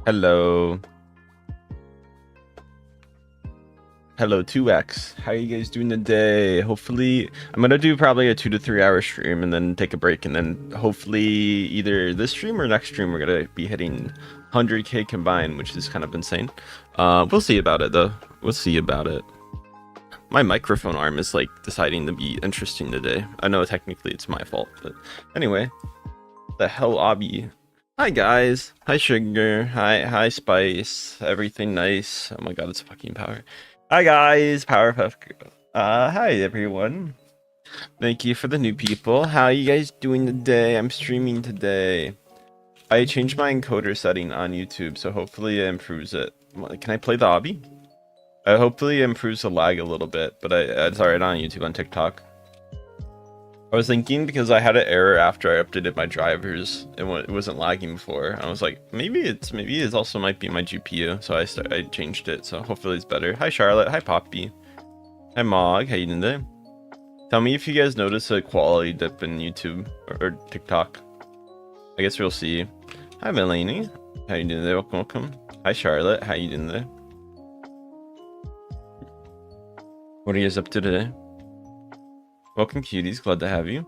Hello. Hello 2x. How are you guys doing today? Hopefully, I'm gonna do probably a 2 to 3 hour stream and then take a break, and then hopefully either this stream or next stream we're gonna be hitting 100k combined, which is kind of insane. We'll see about it though. We'll see about it. My microphone arm is like deciding to be interesting today. I know technically it's my fault, but anyway. The hell, obby. Hi guys. Hi sugar. Hi spice. Everything nice. Oh my god, it's fucking power. Hi guys, Powerpuff Girl. Hi everyone. Thank you for the new people. How are you guys doing today? I'm streaming today. I changed my encoder setting on YouTube, so hopefully it improves it. Can I play the obby? Hopefully it improves the lag a little bit, but it's alright on YouTube, on TikTok. I was thinking because I had an error after I updated my drivers and it wasn't lagging before. I was like, maybe it also might be my GPU, so I changed it. So hopefully it's better. Hi Charlotte, hi Poppy, hi Mog, how you doing today? Tell me if you guys notice a quality dip in YouTube or TikTok. I guess we'll see. Hi Melanie, how you doing today? Welcome. Hi Charlotte, how you doing today? What are you guys up to today? Welcome cuties, glad to have you.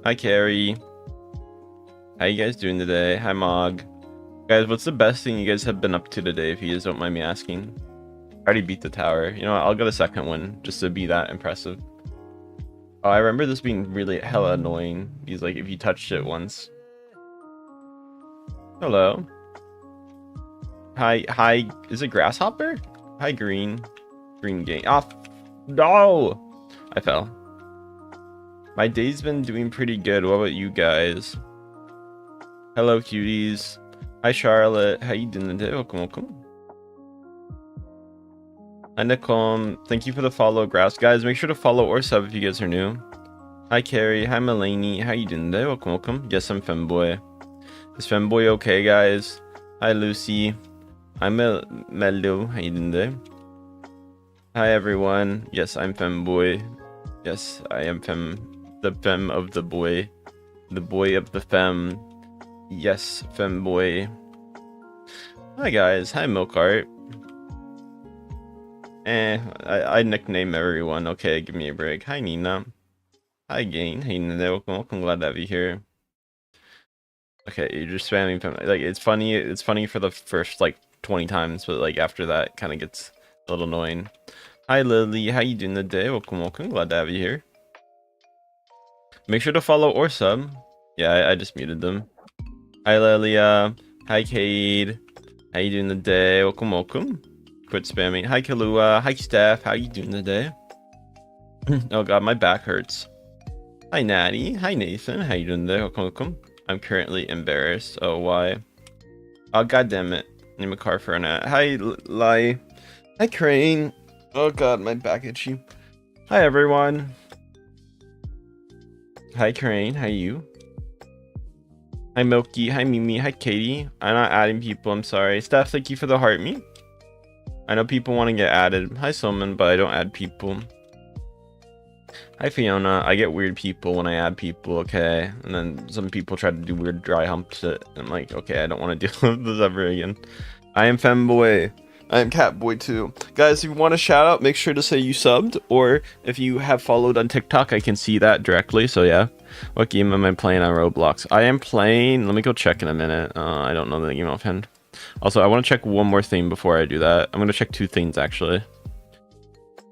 Hi Carrie. How you guys doing today? Hi Mog. Guys, what's the best thing you guys have been up to today, if you guys don't mind me asking? I already beat the tower. You know what, I'll get a second one, just to be that impressive. Oh, I remember this being really hella annoying. Because like, if you touched it once. Hello. Hi, is it Grasshopper? Hi Green. Green game. Oh, no! I fell. My day's been doing pretty good. What about you guys? Hello, cuties. Hi, Charlotte. How you doing today? Welcome. Hi, Nicole. Thank you for the follow, Grass. Guys, make sure to follow or sub if you guys are new. Hi, Carrie. Hi, Melanie. How you doing today? Welcome. Yes, I'm Femboy. Is Femboy okay, guys? Hi, Lucy. Hi, Melo. How you doing today? Hi, everyone. Yes, I'm Femboy. Yes, I am the femme of the boy of the femme. Yes, femboy. Hi guys, hi Milkart. I nickname everyone. Okay, give me a break. Hi Nina. Hi Gain. Hey Nina, welcome. Glad to have you here. Okay, you're just spamming femme. Like, it's funny for the first like 20 times, but like after that, it kind of gets a little annoying. Hi Lily, how you doing today? Welcome. Glad to have you here. Make sure to follow or sub. Yeah, I just muted them. Hi Lilia. Hi Cade. How you doing today? Welcome. Quit spamming. Hi Kalua. Hi Steph. How you doing today? Oh god, my back hurts. Hi Natty. Hi Nathan. How you doing today? Welcome. I'm currently embarrassed. Oh, why? Oh god damn it. Name a car for a nat. Hi Lai. Hi Crane. Oh god, my back itchy. Hi everyone. Hi Crane, how you? Hi Milky, hi Mimi, hi Katie. I'm not adding people, I'm sorry. Steph, thank you for the heart me. I know people want to get added. Hi Solomon, but I don't add people. Hi Fiona, I get weird people when I add people, okay? And then some people try to do weird dry hump shit. I'm like, okay, I don't want to deal with this ever again. I am Femboy. I am Catboy too. Guys, if you want a shout out, make sure to say you subbed, or if you have followed on TikTok, I can see that directly, so yeah. What game am I playing on Roblox? I am playing, let me go check in a minute. I don't know the game offhand. Also, I want to check one more thing before I do that. I'm going to check two things, actually.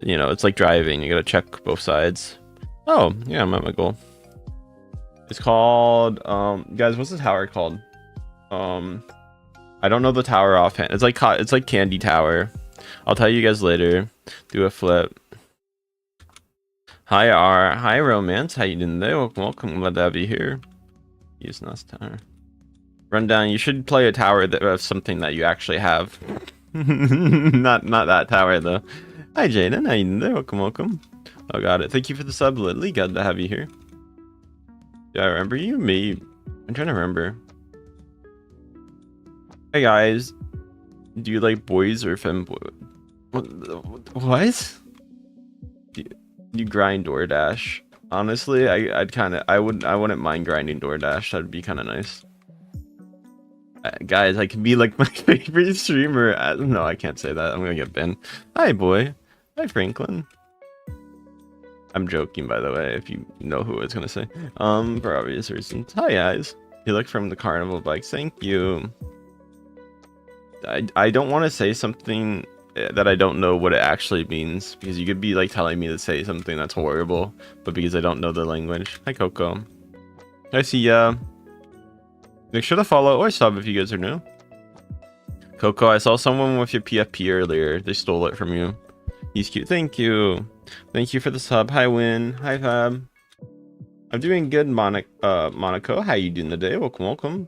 You know, it's like driving, you got to check both sides. Oh, yeah, I'm at my goal. It's called, guys, what's the tower called? I don't know the tower offhand. It's like Candy Tower. I'll tell you guys later. Do a flip. Hi R. Hi Romance. How you doing today? Welcome. Glad to have you here. Use nice tower. Rundown. You should play a tower that of something that you actually have. not that tower though. Hi Jaden. How you doing today? Welcome. Oh, got it. Thank you for the sub, Lily. Glad to have you here. Do I remember you? Me. I'm trying to remember. Hey guys, do you like boys or femboy? What? Do you grind DoorDash? Honestly, I wouldn't mind grinding DoorDash. That'd be kind of nice. Guys, I can be like my favorite streamer. No, I can't say that. I'm gonna get banned. Hi, boy. Hi, Franklin. I'm joking, by the way, if you know who I was gonna say. For obvious reasons. Hi, guys. You look from the carnival bikes. Thank you. I don't want to say something that I don't know what it actually means, because you could be like telling me to say something that's horrible, but because I don't know the language. Hi, Coco. I see ya. Make sure to follow or sub if you guys are new. Coco, I saw someone with your PFP earlier. They stole it from you. He's cute. Thank you. Thank you for the sub. Hi, Win. Hi, Fab. I'm doing good, Monaco. How you doing today? Welcome, welcome.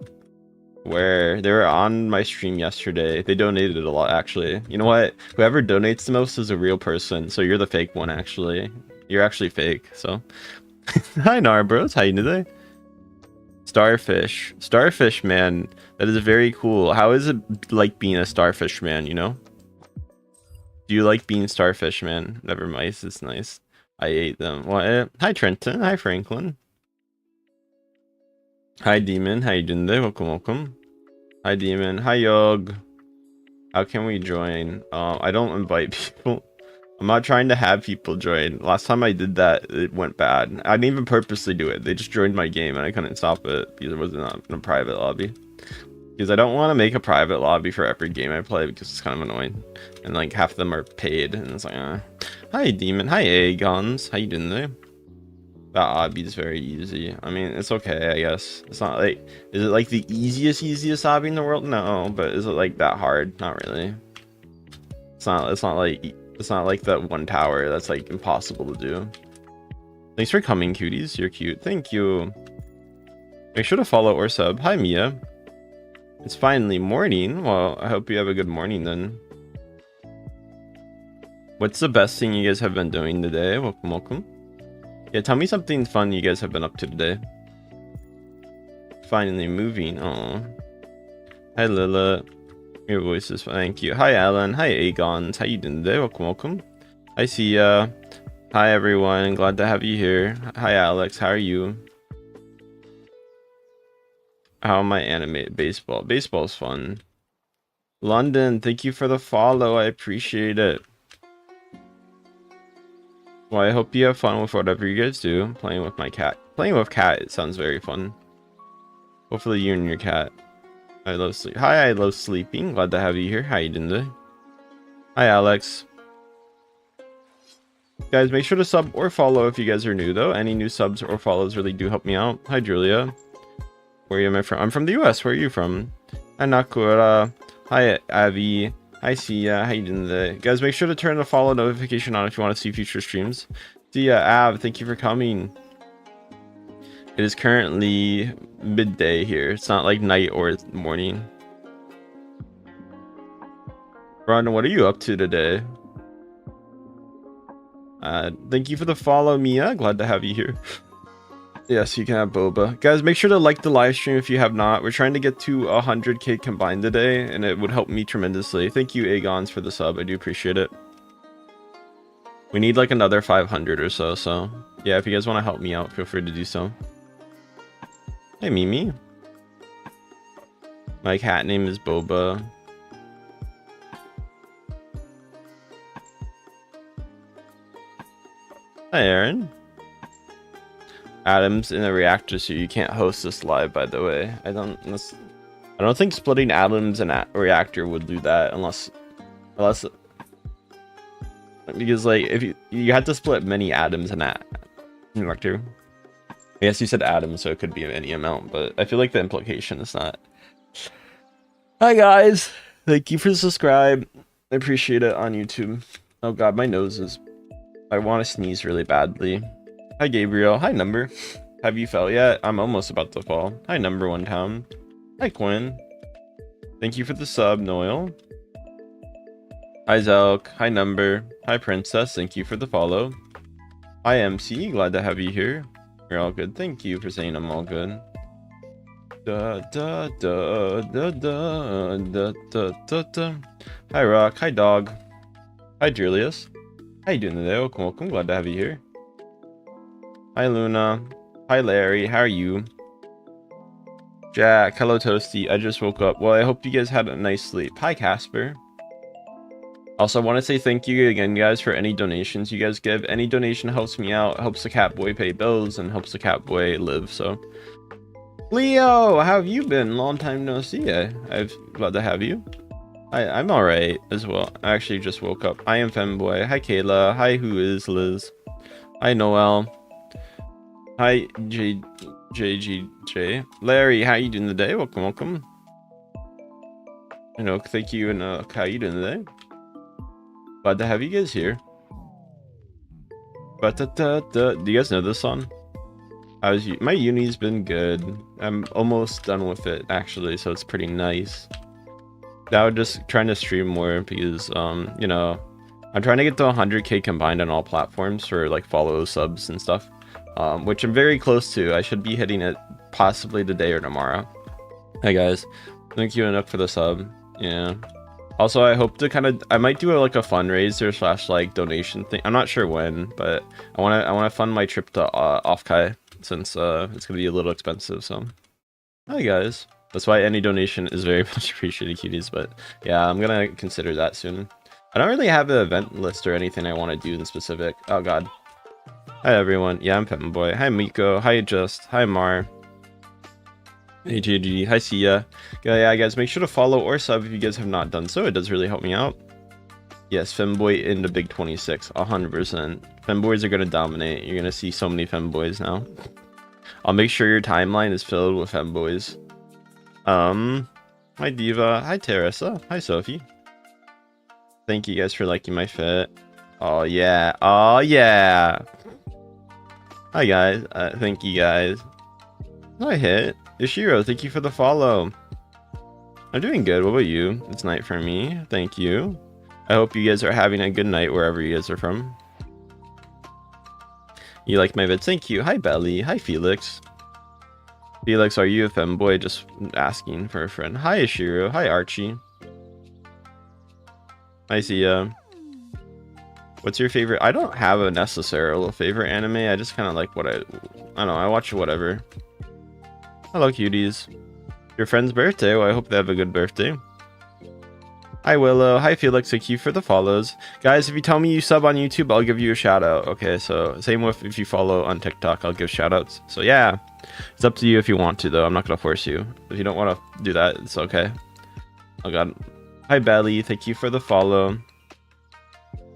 Where they were on my stream yesterday. They donated a lot, actually. You know what? Whoever donates the most is a real person. So you're the fake one, actually. You're actually fake. So, hi, Narbros. How you doing today? Starfish. Starfish, man. That is very cool. How is it like being a starfish, man, you know? Do you like being starfish, man? Never mice. It's nice. I ate them. What? Hi, Trenton. Hi, Franklin. Hi, Demon. How you doing today? Welcome, welcome. Hi, Demon. Hi, Yog. How can we join? I don't invite people. I'm not trying to have people join. Last time I did that, it went bad. I didn't even purposely do it. They just joined my game and I couldn't stop it because it wasn't in a private lobby. Because I don't want to make a private lobby for every game I play because it's kind of annoying. And like half of them are paid and it's like, Hi, Demon. Hi, Agons. How you doing there? That obby is very easy. I mean, it's okay, I guess. It's not like, is it like the easiest obby in the world? No, but is it like that hard? Not really. It's not like that one tower that's like impossible to do. Thanks for coming, cuties. You're cute. Thank you. Make sure to follow or sub. Hi, Mia. It's finally morning. Well, I hope you have a good morning then. What's the best thing you guys have been doing today? Welcome, welcome. Yeah, tell me something fun you guys have been up to today. Finally moving. Oh. Hi, Lila. Your voice is fun. Thank you. Hi, Alan. Hi, Agons. How you doing today? Welcome, welcome. I see ya. Hi, everyone. Glad to have you here. Hi, Alex. How are you? How am I animate baseball? Baseball's fun. London, thank you for the follow. I appreciate it. Well, I hope you have fun with whatever you guys do. Playing with my cat. Playing with cat, it sounds very fun. Hopefully you and your cat. I love sleep. Hi, I love sleeping. Glad to have you here. How you doing today? Hi, Alex. Guys, make sure to sub or follow if you guys are new, though. Any new subs or follows really do help me out. Hi, Julia. Where am I from? I'm from the US. Where are you from? Hi, Nakura. Hi, Avi. Hi, Sia. How you doing today? Guys, make sure to turn the follow notification on if you want to see future streams. Sia, Av, thank you for coming. It is currently midday here. It's not like night or morning. Ron, what are you up to today? Thank you for the follow, Mia. Glad to have you here. Yes, you can have boba. Guys, make sure to like the live stream if you have not. We're trying to get to 100k combined today, and it would help me tremendously. Thank you, Agons, for the sub. I do appreciate it. We need like another 500 or so, so yeah, if you guys want to help me out, feel free to do so. Hey, Mimi. My cat name is Boba. Hi, Aaron. Atoms in a reactor, so you can't host this live, by the way. I don't think splitting atoms in a reactor would do that unless because like if you had to split many atoms in a reactor. I guess you said atoms, so it could be any amount, but I feel like the implication is not. Hi guys, thank you for the subscribe. I appreciate it on YouTube. Oh god, my nose is. I want to sneeze really badly. Hi Gabriel. Hi Number. Have you fell yet? I'm almost about to fall. Hi Number One Town. Hi Quinn. Thank you for the sub, Noel. Hi Zelk. Hi Number. Hi Princess. Thank you for the follow. Hi MC. Glad to have you here. You're all good. Thank you for saying I'm all good. Da da da da da da da da da. Hi Rock. Hi Dog. Hi Julius. How you doing today? Welcome, welcome. Glad to have you here. Hi Luna. Hi Larry. How are you? Jack, hello Toasty. I just woke up. Well, I hope you guys had a nice sleep. Hi Casper. Also, I want to say thank you again, guys, for any donations you guys give. Any donation helps me out, helps the Catboy pay bills, and helps the Catboy live. So, Leo, how have you been? Long time no see. I've glad to have you. I'm all right as well. I actually just woke up. I am Femboy. Hi Kayla. Hi, who is Liz? Hi Noel. Hi JGJ. Larry, how you doing today? Welcome, welcome. Thank you, and how you doing today? Glad to have you guys here. Do you guys know this song? My uni's been good. I'm almost done with it actually, so it's pretty nice. Now just trying to stream more because I'm trying to get to 100k combined on all platforms for like follow subs and stuff, which I'm very close to. I should be hitting it possibly today or tomorrow. Hi guys, thank you enough for the sub. Yeah. Also, I hope to I might do like a fundraiser / like donation thing. I'm not sure when, but I want to fund my trip to Offkai since it's gonna be a little expensive. So, hi guys. That's why any donation is very much appreciated, cuties. But yeah, I'm gonna consider that soon. I don't really have an event list or anything I want to do in specific. Oh god. Hi everyone. Yeah, I'm Femboy. Hi Miko. Hi Just. Hi Mar. Hey JG, hi Sia. Yeah, guys, make sure to follow or sub if you guys have not done so. It does really help me out. Yes, Femboy in the Big 26, 100%. Femboys are gonna dominate. You're gonna see so many Femboys now. I'll make sure your timeline is filled with Femboys. Hi Diva, hi Teresa, hi Sophie. Thank you guys for liking my fit. Oh yeah, oh yeah. Hi guys, thank you guys. Hi Hit. Ishiro, thank you for the follow. I'm doing good. What about you? It's night for me. Thank you. I hope you guys are having a good night wherever you guys are from. You like my vids? Thank you. Hi Belly. Hi Felix. Felix, are you a femboy? Just asking for a friend. Hi Ishiro. Hi Archie. Hi Sia. What's your favorite? I don't have a necessarily favorite anime. I just kind of like what I don't know. I watch whatever. Hello cuties. Your friend's birthday. Well, I hope they have a good birthday. Hi Willow. Hi Felix. Thank you for the follows. Guys, if you tell me you sub on YouTube, I'll give you a shout out. Okay, so same with if you follow on TikTok, I'll give shout outs. So yeah, it's up to you if you want to though. I'm not gonna force you. If you don't want to do that, it's okay. Oh god. Hi Belly. Thank you for the follow.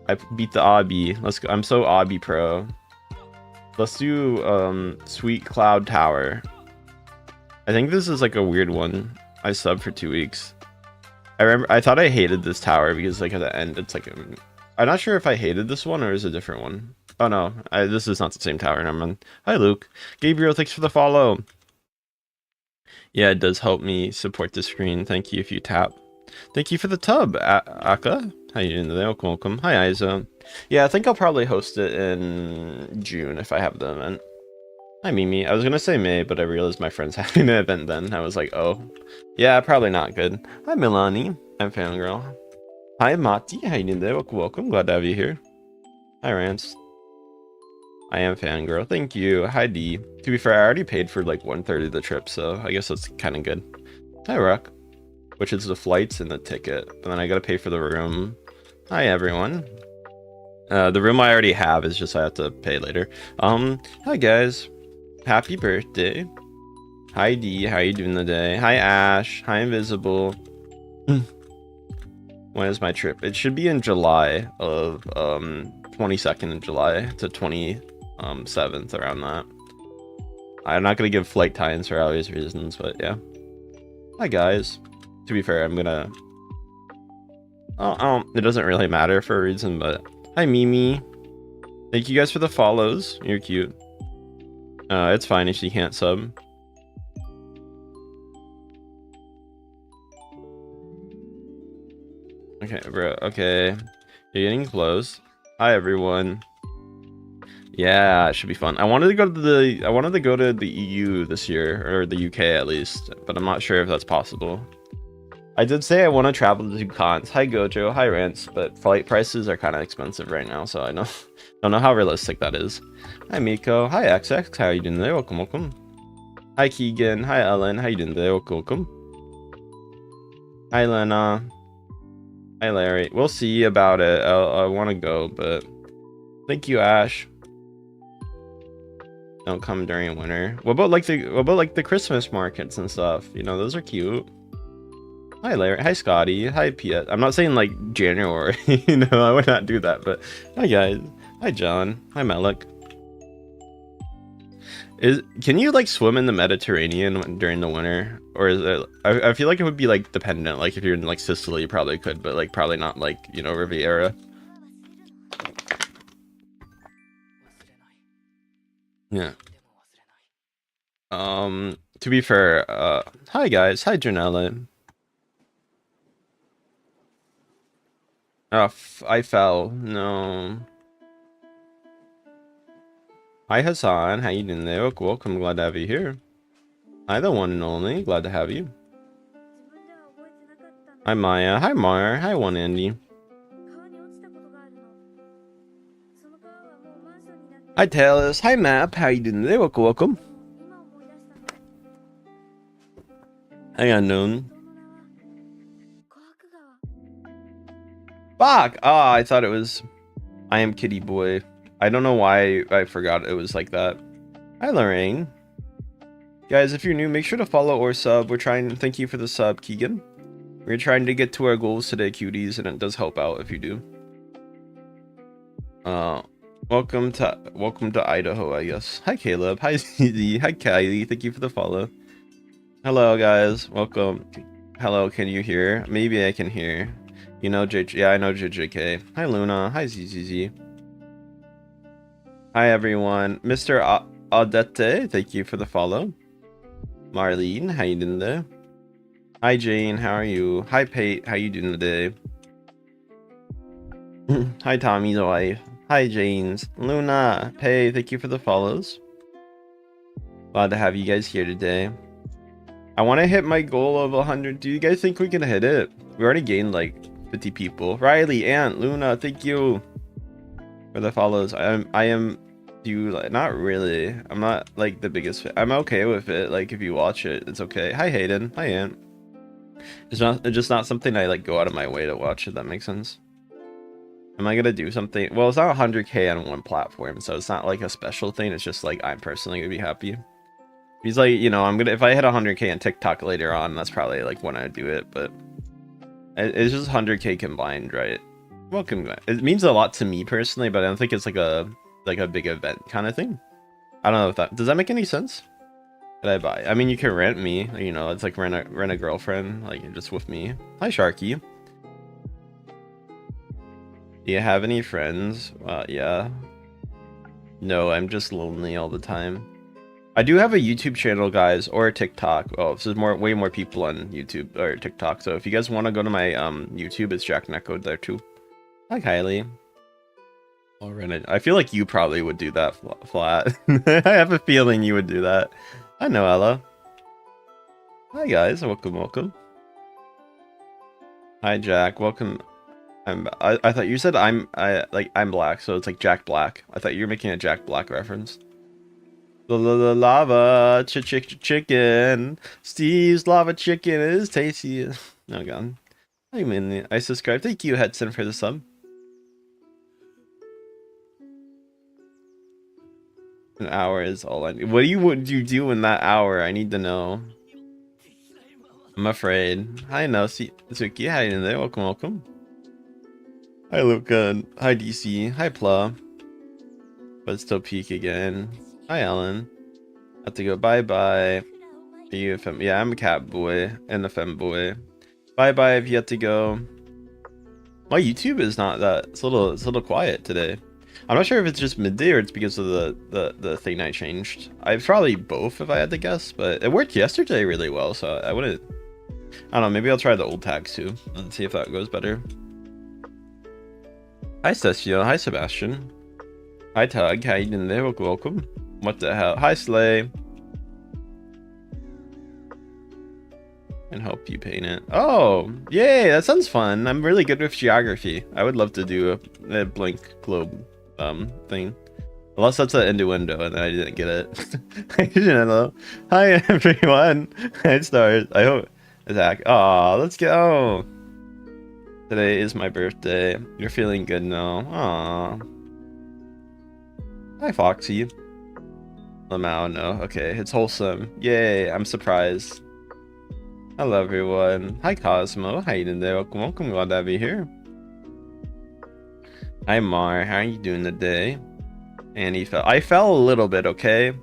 I beat the obby. Let's go. I'm so obby pro. Let's do Sweet Cloud Tower. I think this is like a weird one. I subbed for 2 weeks. I thought I hated this tower because like at the end it's like I'm not sure if I hated this one or is it a different one. Oh no, this is not the same tower. Never mind. Hi Luke. Gabriel, thanks for the follow. Yeah, it does help me support the screen. Thank you if you tap. Thank you for the tub, Aka. How you doing today? Welcome. Hi Isa. Yeah, I think I'll probably host it in June if I have the event. Hi Mimi. I was gonna say May, but I realized my friend's having an event then. I was like, oh. Yeah, probably not good. Hi Milani. I'm Fangirl. Hi Mati. How you doing today? Welcome. Glad to have you here. Hi Rance. I am Fangirl. Thank you. Hi D. To be fair, I already paid for like 1/3 of the trip, so I guess that's kind of good. Hi Rock. Which is the flights and the ticket. And then I gotta pay for the room. Hi everyone. The room I already have is just I have to pay later. Hi guys. Happy birthday. Hi D, how you doing today? Hi Ash. Hi Invisible. When is my trip? It should be in July of 22nd of July to 27th, around that. I'm not gonna give flight times for obvious reasons, but yeah. Hi guys. To be fair, I'm gonna it doesn't really matter for a reason, but hi Mimi. Thank you guys for the follows. You're cute. It's fine if you can't sub. Okay, bro. Okay, you're getting close. Hi, everyone. Yeah, it should be fun. I wanted to go to the EU this year, or the UK at least, but I'm not sure if that's possible. I did say I want to travel to cons. Hi Gojo, hi Rance, but flight prices are kind of expensive right now, so I don't know how realistic that is. Hi Miko, hi XX, how are you doing today? Welcome. Hi Keegan. Hi Ellen. How you doing today? Welcome. Hi Lena. Hi Larry. We'll see about it. I want to go, but thank you, Ash. Don't come during winter. What about like the Christmas markets and stuff? You know, those are cute. Hi Larry. Hi Scotty. Hi Piet. I'm not saying like January. You know, I would not do that. But hi guys. Hi John. Hi Malik. Can you like swim in the Mediterranean during the winter, or is it? I feel like it would be like dependent. Like if you're in like Sicily, you probably could, but like probably not like, you know, Riviera. Yeah. To be fair, hi guys. Hi Janella. Oh, I fell. No. Hi Hassan. How you doing there? Welcome. Glad to have you here. Hi the one and only. Glad to have you. Hi Maya. Hi Mar. Hi one Andy. Hi Talis. Hi Map. How you doing today? Welcome. Hi Unknown. Fuck! Oh, I thought it was I Am Kitty Boy. I don't know why I forgot it was like that. Hi Lorraine. Guys, if you're new, make sure to follow or sub. We're trying, thank you for the sub, Keegan. We're trying to get to our goals today, cuties, and it does help out if you do. Welcome to Idaho, I guess. Hi Caleb. Hi ZZ. Hi Kylie. Thank you for the follow. Hello guys. Welcome. Hello, can you hear? Maybe I can hear. You know JJ. Yeah, I know JJK. Hi Luna. Hi ZZZ. Hi everyone. Mr. Audette, thank you for the follow. Marlene, how you doing there? Hi Jane, how are you? Hi Pate, how you doing today? Hi Tommy's wife. Hi Jane's. Luna, Pay, thank you for the follows. Glad to have you guys here today. I want to hit my goal of 100. Do you guys think we can hit it? We already gained like 50 people. Riley, Aunt, Luna, thank you for the follows. I am not really. I'm not like the biggest fan. I'm okay with it. Like if you watch it, it's okay. Hi Hayden. Hi Aunt. It's just not something I like go out of my way to watch, if that makes sense. Am I gonna do something? Well, it's not 100k on one platform, so it's not like a special thing. It's just like I'm personally gonna be happy. He's like, you know, I'm gonna, if I hit 100k on TikTok later on, that's probably like when I do it, but it's just 100k combined, right? Welcome. It means a lot to me personally, but I don't think it's like a big event kind of thing. I don't know if that does that make any sense. Did I buy? I mean, you can rent me, you know, it's like rent a girlfriend, like just with me. Hi Sharky. Do you have any friends? Yeah. No, I'm just lonely all the time. I do have a YouTube channel, guys, or a TikTok. Oh, this is way more people on YouTube or TikTok. So if you guys want to go to my YouTube, it's Jack Necko there too. Hi Kylie. I'll rent it. I feel like you probably would do that flat. I have a feeling you would do that. Hi Noella. Hi guys, welcome. Hi Jack, welcome. I thought you said I'm black, so it's like Jack Black. I thought you were making a Jack Black reference. The lava chicken. Steve's lava chicken is tasty. Oh god. I subscribe. Thank you, Hudson, for the sub. An hour is all I need. What would you do in that hour? I need to know. I'm afraid. Hi, Suki. Hi, in there. Welcome. Hi, Luca. Hi, DC. Hi, Pla. But still peak again. Hi, Ellen. Have to go. Bye-bye. Are you a fem? Yeah, I'm a cat boy and a fem boy. Bye-bye if you have to go. My YouTube is not that. It's a little quiet today. I'm not sure if it's just midday or it's because of the thing I changed. I'd probably both if I had to guess, but it worked yesterday really well, so I wouldn't. I don't know. Maybe I'll try the old tags too and see if that goes better. Hi, Cecil. Hi, Sebastian. Hi, Tug. How you doing there? Welcome. What the hell? Hi, Slay. And help you paint it. Oh, yay! That sounds fun. I'm really good with geography. I would love to do a blank globe thing. Unless that's an innuendo and I didn't get it. Hello. Hi everyone. Hi stars. I hope Zach. Aw, let's go. Today is my birthday. You're feeling good now. Aw. Hi Foxy. Lamau, no. Okay, it's wholesome. Yay, I'm surprised. Hello everyone. Hi Cosmo. How you doing there? Welcome, welcome. Glad to have you here. Hi Mar. How are you doing today? And I fell a little bit, okay?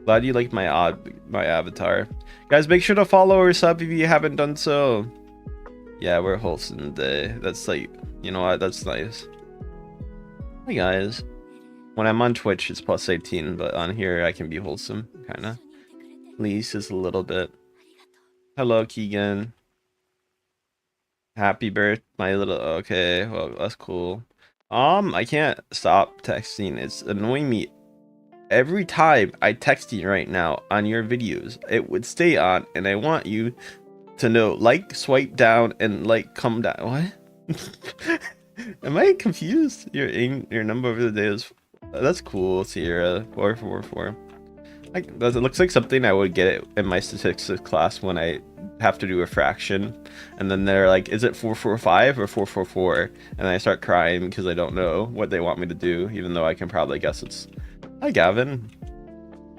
Glad you liked my avatar. Guys, make sure to follow or sub if you haven't done so. Yeah, we're wholesome today. That's like, you know what? That's nice. Hi guys. When I'm on Twitch, it's plus 18, but on here I can be wholesome, kinda. At least just a little bit. Hello, Keegan. Happy birthday, my little. Okay, well that's cool. I can't stop texting. It's annoying me. Every time I text you right now on your videos, it would stay on, and I want you to know, like, swipe down, and like, come down. What? Am I confused? Your number of the day is. That's cool, Sierra. 444. It looks like something I would get in my statistics class when I have to do a fraction, and then they're like, is it 445 or 444? And I start crying because I don't know what they want me to do, even though I can probably guess it's. Hi Gavin.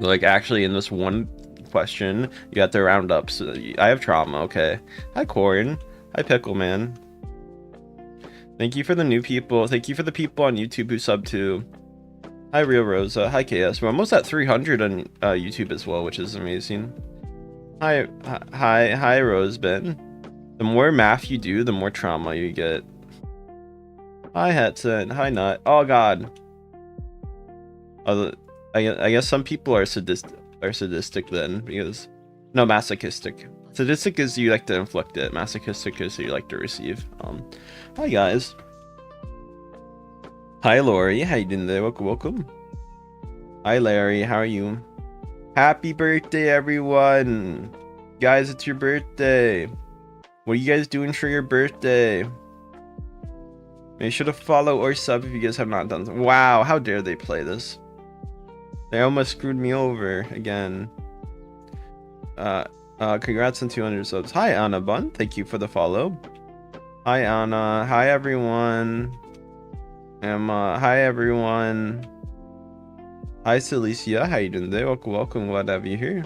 Like, actually in this one question you have to round up, so I have trauma. Okay. Hi Corn. Hi Pickle Man. Thank you for the new people. Thank you for the people on YouTube who sub too. Hi Real Rosa. Hi KS. We're almost at 300 on YouTube as well, which is amazing. Hi Rosebin. The more math you do, the more trauma you get. Hi Hetson. Hi Nut. Oh god. I guess some people are sadistic then, because no, masochistic. Sadistic is you like to inflict it. Masochistic is you like to receive. Hi guys. Hi Lori. How you doing there? Welcome. Hi Larry. How are you? Happy birthday, everyone! Guys, it's your birthday. What are you guys doing for your birthday? Make sure to follow or sub if you guys have not done so. Wow, how dare they play this? They almost screwed me over again. Congrats on 200 subs. Hi Anna Bun, thank you for the follow. Hi Anna. Hi everyone. Emma. Hi everyone. Hi Celicia, how you doing today? Welcome, glad to have you here.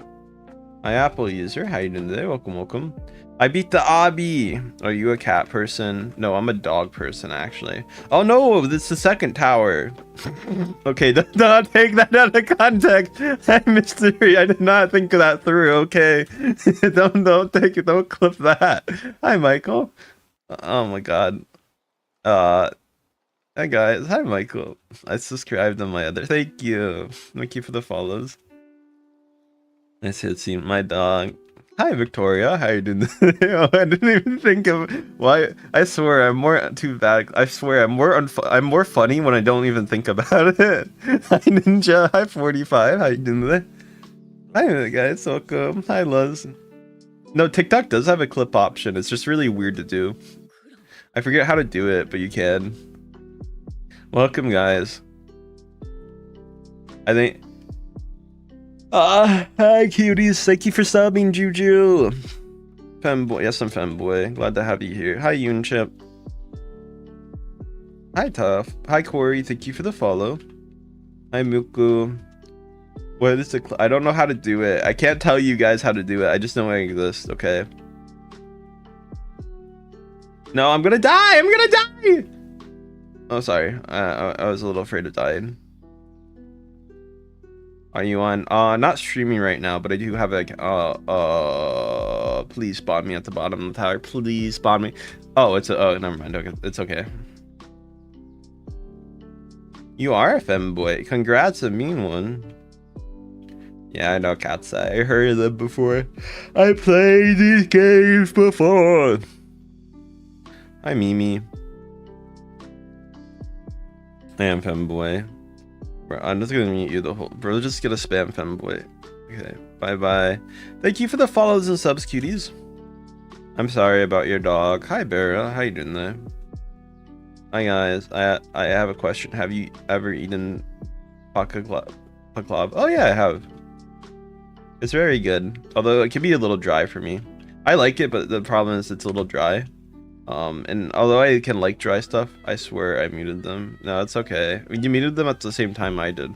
Hi Apple user, how you doing today? Welcome. I beat the obby. Are you a cat person? No, I'm a dog person actually. Oh no, this is the second tower. Okay, do not take that out of context. I mystery. I did not think of that through. Okay, don't take it. Don't clip that. Hi Michael. Oh my god. Hi guys. Hi Michael. I subscribed on my other. Thank you for the follows. I said, see my dog. Hi Victoria, how you doing? I didn't even think of why. I swear I'm more too bad. I swear I'm more funny when I don't even think about it. Hi Ninja. Hi 45. How you doing today? Hi guys. Welcome. Hi Luz. No, TikTok does have a clip option. It's just really weird to do. I forget how to do it, but you can. Welcome guys. I think. Hi cuties, thank you for subbing, Juju. Femboy, yes I'm Femboy. Glad to have you here. Hi Yunchip. Hi Tough. Hi Corey, thank you for the follow. Hi Muku. What is the I don't know how to do it. I can't tell you guys how to do it. I just know I exist, okay? No, I'm gonna die! I'm gonna die! Oh, sorry. I was a little afraid of dying. Are you on? Not streaming right now, but I do have like please spawn me at the bottom of the tower. Please spawn me. Oh, never mind. Okay, it's okay. You are a femboy. Congrats, a mean one. Yeah, I know cats. I heard them before. I played these games before. Hi, Mimi. I am femboy. Bro, I'm just gonna mute you the whole. Bro, just gonna spam femboy. Okay, bye bye. Thank you for the follows and subs, cuties. I'm sorry about your dog. Hi, Bera. How you doing there? Hi guys, I have a question. Have you ever eaten paklava? Oh yeah, I have. It's very good, although it can be a little dry for me. I like it, but the problem is it's a little dry. And although I can like dry stuff, I swear I muted them. No, it's okay. You muted them at the same time I did.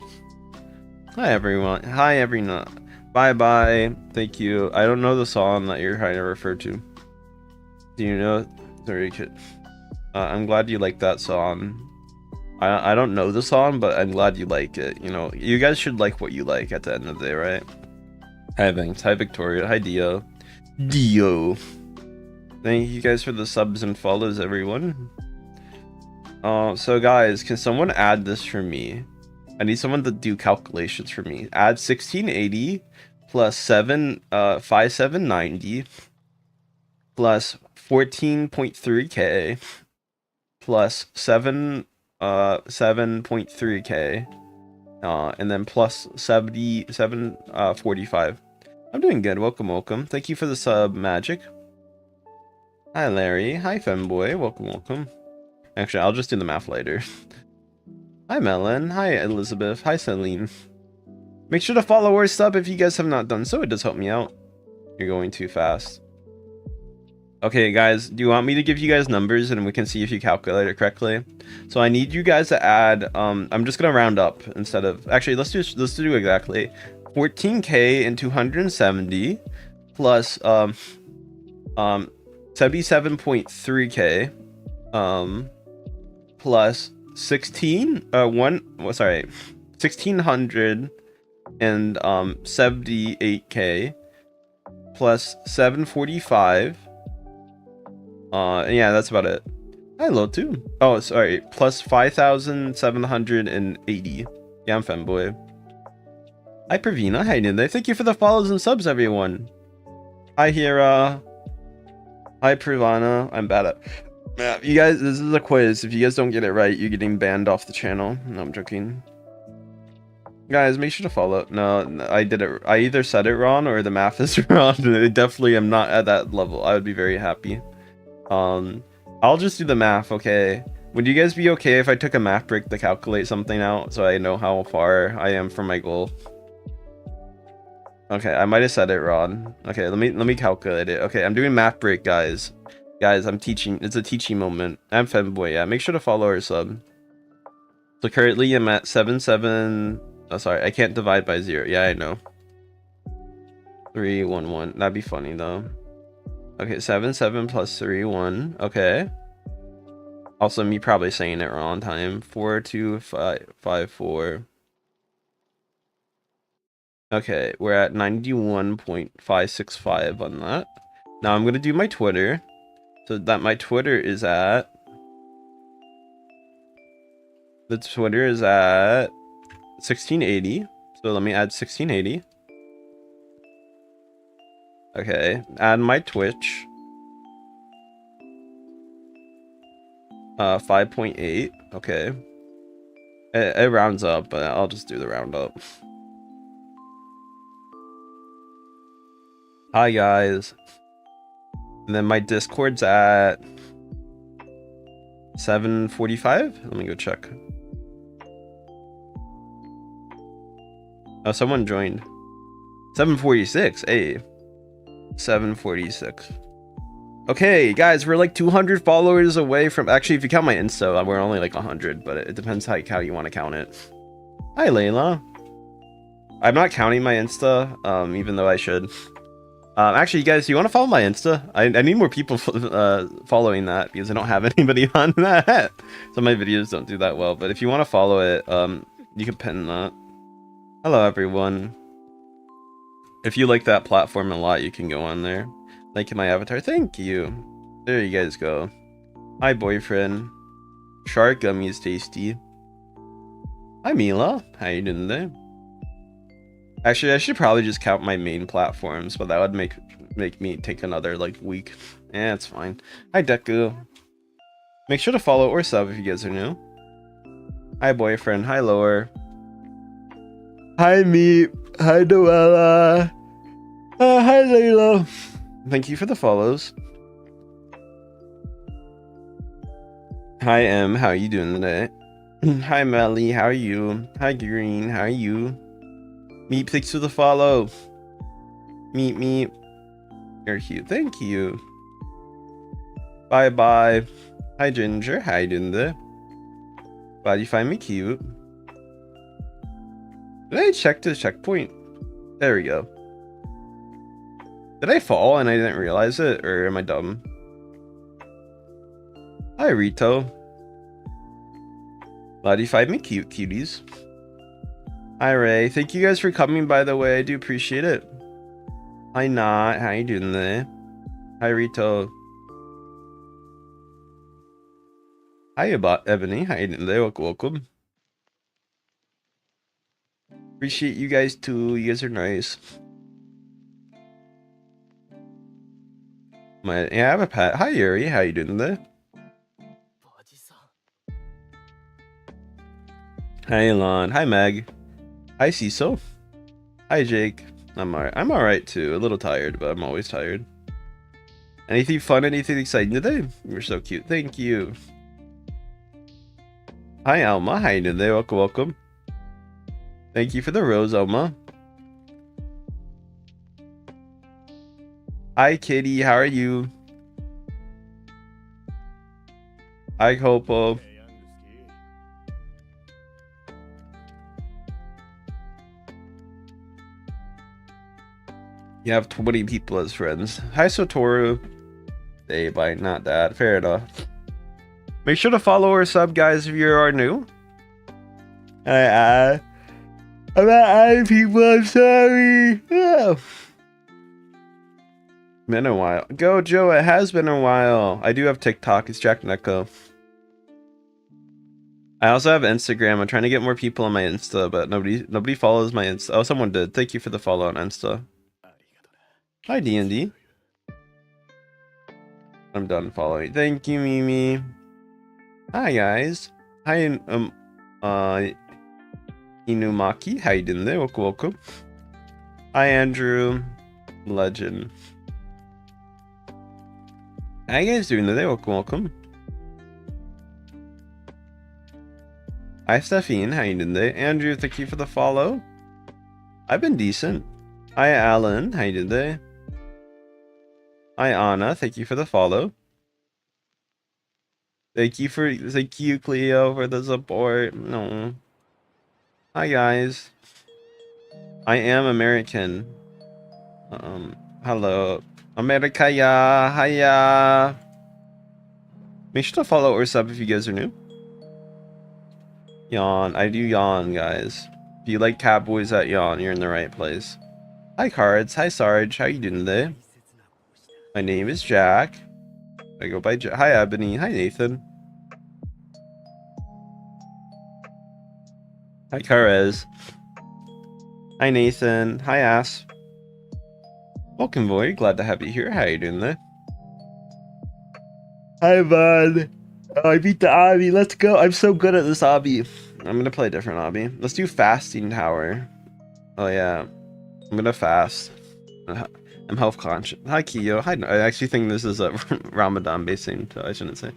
Hi everyone. Hi everyone. Bye bye. Thank you. I don't know the song that you're trying to refer to. Do you know? Sorry, kid. I'm glad you like that song. I don't know the song, but I'm glad you like it. You know, you guys should like what you like at the end of the day, right? Hi Vince. Hi Victoria. Hi Dio. Dio. Thank you guys for the subs and follows, everyone. So guys, can someone add this for me? I need someone to do calculations for me. Add 1680 plus 5790 plus 14.3k plus 7.3k and then plus 7745. I'm doing good. Welcome. Thank you for the sub, Magic. Hi Larry. Hi Femboy. Welcome. Actually, I'll just do the math later. Hi Melon. Hi Elizabeth. Hi Celine. Make sure to follow or sub if you guys have not done so. It does help me out. You're going too fast. Okay guys, do you want me to give you guys numbers and we can see if you calculate it correctly? So I need you guys to add I'm just gonna round up instead of, actually let's do exactly 14k and 270 plus 77.3k plus 1678k plus 745. Yeah, that's about it. Hi Lotu. Oh, sorry, plus 5,780. Yeah, I'm Femboy. Hi Pravina. Hi Ninde. Thank you for the follows and subs, everyone. Hi Hira. Hi Privana. I'm bad at math. You guys, this is a quiz. If you guys don't get it right, you're getting banned off the channel. No, I'm joking. Guys, make sure to follow. No, I did it. I either said it wrong or the math is wrong. I definitely am not at that level. I would be very happy. I'll just do the math, okay? Would you guys be okay if I took a math break to calculate something out so I know how far I am from my goal? Okay, I might have said it wrong. Okay, let me calculate it. Okay, I'm doing math break, guys. Guys, I'm teaching. It's a teaching moment. I'm Femboy. Yeah, make sure to follow or sub. So currently I'm at 77. Oh, sorry, I can't divide by 0. Yeah, I know. 311. That'd be funny though. Okay, 7 plus 3 1. Okay. Also, me probably saying it wrong time. 4 2 5 5 4. Okay, we're at 91.565 on that. Now I'm gonna do my Twitter, so that my Twitter is at. The Twitter is at 1680. So let me add 1680. Okay, add my Twitch. 5.8. Okay. It rounds up, but I'll just do the round up. Hi guys. And then my Discord's at 7:45. Let me go check. Oh, someone joined. 7:46. Hey. 7:46. Okay, guys, we're like 200 followers away from. Actually, if you count my Insta, we're only like 100, but it depends how you want to count it. Hi, Layla. I'm not counting my Insta, even though I should. Actually, you guys, do you want to follow my Insta? I need more people following that because I don't have anybody on that. So my videos don't do that well. But if you want to follow it, you can pin that. Hello, everyone. If you like that platform a lot, you can go on there. Like my avatar. Thank you. There you guys go. Hi, boyfriend. Shark gummy is tasty. Hi, Mila. How you doing today? Actually, I should probably just count my main platforms, but that would make me take another like week. Yeah, it's fine. Hi, Deku. Make sure to follow or sub if you guys are new. Hi, boyfriend. Hi, Lower. Hi, Meep. Hi, Noella. Hi, Layla. Thank you for the follows. Hi Em, how are you doing today? Hi Melly, how are you? Hi Green, how are you? Meep, thanks for the follow. Meep, you're cute. Thank you. Bye bye. Hi Ginger, how you doing today? Glad you find me cute. Did I check the checkpoint? There we go. Did I fall and I didn't realize it, or am I dumb? Hi Rito. Glad you find me cute, cuties. Hi Ray, thank you guys for coming, by the way. I do appreciate it. Hi Not, how you doing there? Hi Rito. Hi Ebony, how you doing there? Welcome. Appreciate you guys too. You guys are nice. Yeah, I have a pet. Hi Yuri, how you doing there? Hi Elon. Hi Meg. Hi Cecil. Hi Jake. I'm alright too. A little tired, but I'm always tired. Anything fun? Anything exciting today? You're so cute. Thank you. Hi Alma. How you doing there? Welcome. Thank you for the rose, Alma. Hi Kitty. How are you? Hi Hopo. You have 20 people as friends. Hi Sotoru. Hey, bye, not that. Fair enough. Make sure to follow or sub, guys, if you are new. I'm not adding people, I'm sorry. Oh. Been a while. Go, Joe, it has been a while. I do have TikTok, it's Jack Neko. I also have Instagram. I'm trying to get more people on my Insta, but nobody follows my Insta. Oh, someone did. Thank you for the follow on Insta. Hi, D&D. I'm done following. Thank you, Mimi. Hi, guys. Hi, Inumaki. How you doing there? Welcome. Hi, Andrew. Legend. How you guys doing today? Welcome. Hi, Stephine. How you doing today? Andrew, thank you for the follow. I've been decent. Hi, Alan. How you doing today? Hi, Anna. Thank you for the follow. Thank you, Cleo, for the support. No. Hi, guys. I am American. Hello. America, ya. Hiya. Make sure to follow or sub if you guys are new. Yawn. I do yawn, guys. If you like Catboys that yawn, you're in the right place. Hi, Cards. Hi, Sarge. How you doing today? My name is Jack. I go by Jack. Hi, Ebony. Hi, Nathan. Hi, Carez. Hi, Nathan. Hi, Ass. Welcome, boy. Glad to have you here. How you doing there? Hi, bud. Oh, I beat the obby. Let's go. I'm so good at this obby. I'm gonna play a different obby. Let's do fasting tower. Oh yeah, I'm gonna fast. I'm health conscious. Hi Kiyo. Hi. I actually think this is a Ramadan based thing, so I shouldn't say.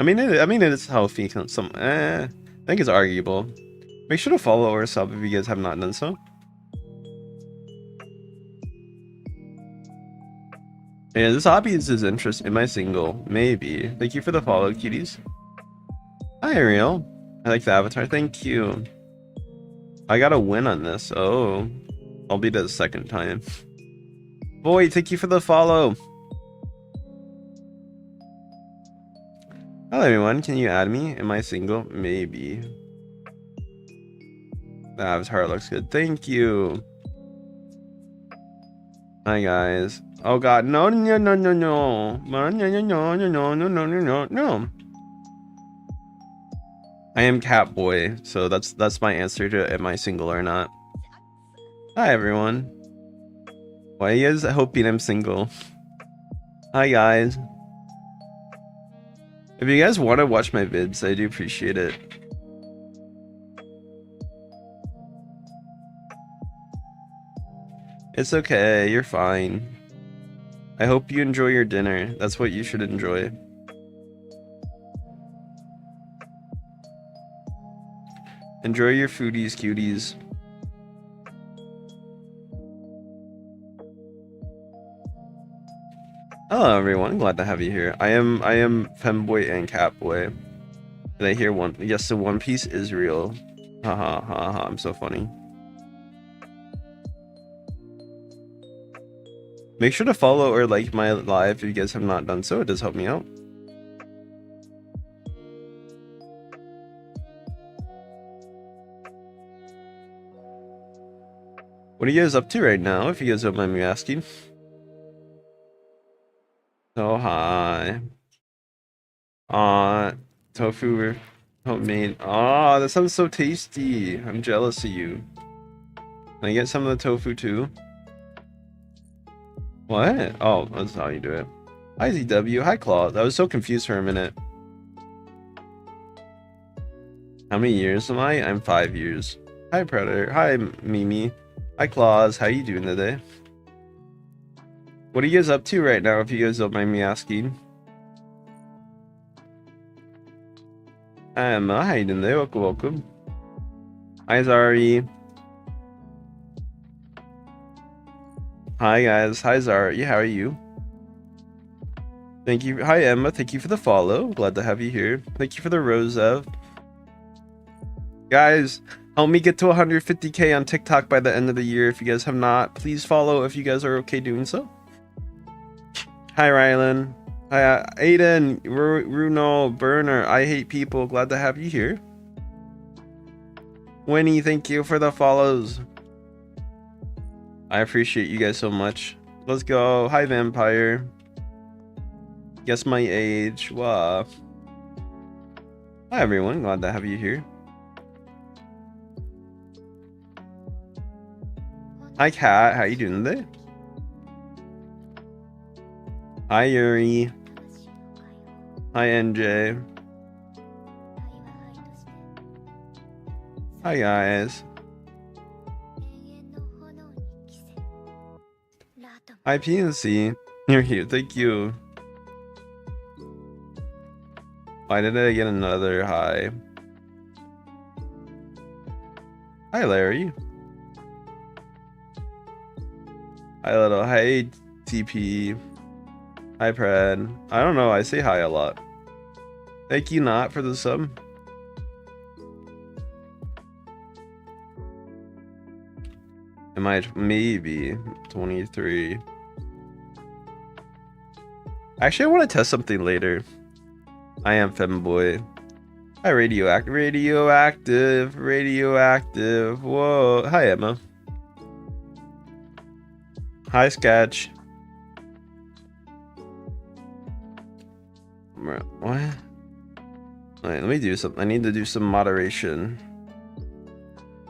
I mean it is healthy. I think it's arguable. Make sure to follow or sub if you guys have not done so. Yeah, this hobby is interesting. Am I single? Maybe. Thank you for the follow, cuties. Hi, Ariel. I like the avatar. Thank you. I got a win on this. Oh, I'll be the second time. Boy, thank you for the follow. Hello, everyone. Can you add me? Am I single? Maybe. The avatar looks good. Thank you. Hi, guys. Oh, God. No, no, no, no, no. No, no, no, no, no, no, no, no, no. I am Catboy, so that's my answer to am I single or not. Hi, everyone. Why are you guys hoping I'm single? Hi, guys. If you guys want to watch my vids, I do appreciate it. It's okay, you're fine. I hope you enjoy your dinner. That's what you should enjoy. Enjoy your foodies, cuties. Hello everyone, glad to have you here. I am femboy and catboy. Did I hear one? Yes, the One Piece is real. Haha, haha, I'm so funny. Make sure to follow or like my live if you guys have not done so. It does help me out. What are you guys up to right now, if you guys don't mind me asking? Oh, hi. Tofu homemade. Aw, that sounds so tasty. I'm jealous of you. Can I get some of the tofu too? What? Oh, that's how you do it. Hi, ZW. Hi, Claude. I was so confused for a minute. How many years am I? I'm 5 years. Hi, Predator. Hi, Mimi. Hi, Claus. How you doing today? What are you guys up to right now, if you guys don't mind me asking? Hi, Emma. How you doing today? Welcome, welcome. Hi, Zari. Hi, guys. Hi, Zari. How are you? Thank you. Hi, Emma. Thank you for the follow. Glad to have you here. Thank you for the rose of. Guys, help me get to 150k on TikTok by the end of the year. If you guys have not, please follow if you guys are okay doing so. Hi, Rylan. Hi, Aiden, Runo, Burner. I hate people. Glad to have you here. Winnie, thank you for the follows. I appreciate you guys so much. Let's go. Hi, Vampire. Guess my age. Wow. Hi, everyone. Glad to have you here. Hi, Kat. How you doing today? Hi, Yuri. Hi, NJ. Hi, guys. Hi, PNC. You're here. Thank you. Why did I get another hi? Hi, Larry. Hi, little. Hey, TP. Hi, Pred. I don't know. I say hi a lot. Thank you, Not, for the sub. Am I maybe 23? Actually, I want to test something later. I am femboy. Hi, radioactive. Whoa. Hi, Emma. Hi, Sketch. What? Alright, let me do something. I need to do some moderation.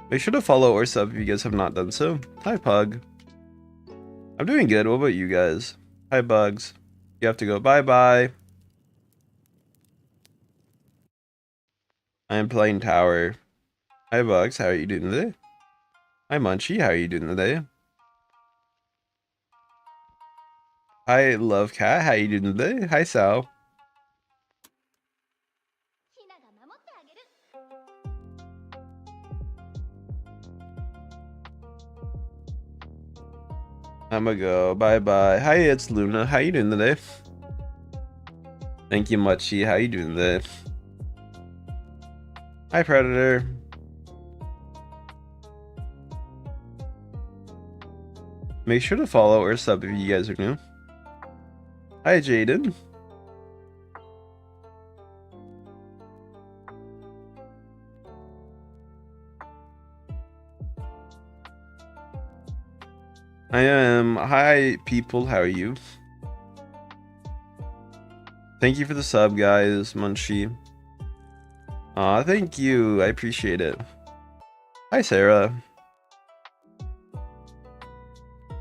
Make sure to follow or sub if you guys have not done so. Hi, Pug. I'm doing good. What about you guys? Hi, Bugs. You have to go. Bye-bye. I am playing Tower. Hi, Bugs. How are you doing today? Hi, Munchie. How are you doing today? Hi, Love Cat. How you doing today? Hi, Sal. I'ma go. Bye-bye. Hi, it's Luna. How you doing today? Thank you, Muchie. How you doing today? Hi, Predator. Make sure to follow or sub if you guys are new. Hi, Jaden. I am. Hi, people. How are you? Thank you for the sub, guys. Munchie. Aw, thank you. I appreciate it. Hi, Sarah.